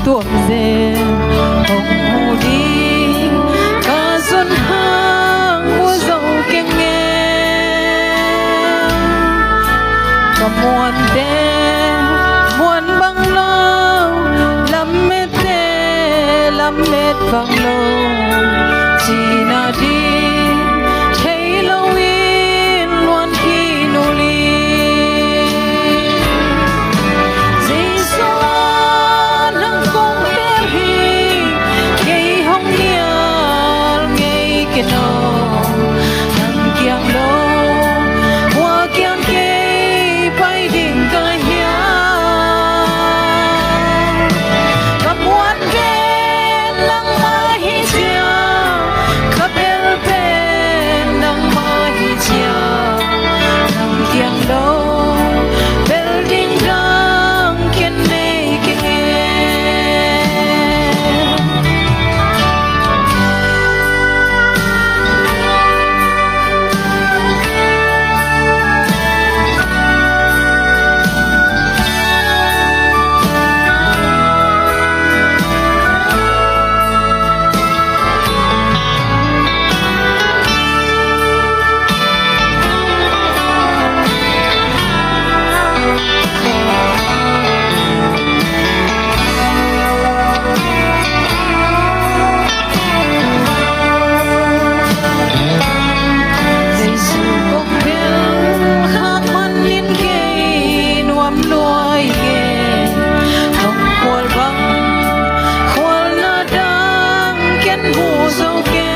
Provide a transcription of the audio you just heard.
tuom zen hong hu đi ca xuân hang mùa dâu keng nghe cầm muôn đê muôn băng lâu làm mệt vang lâu chỉ na đi thấy lâu in loan khi nô li dây gió nắng công bé hi ngày hong nial ngày kia nô nắng kiang lâu hoa kiang kê bay đỉnh cây hia cầm muôn đê nắng mai hi chia khắp bel bên nắng mai hi chia nắng kiang lâu bel đỉnh răng kiên nê kiên nghe so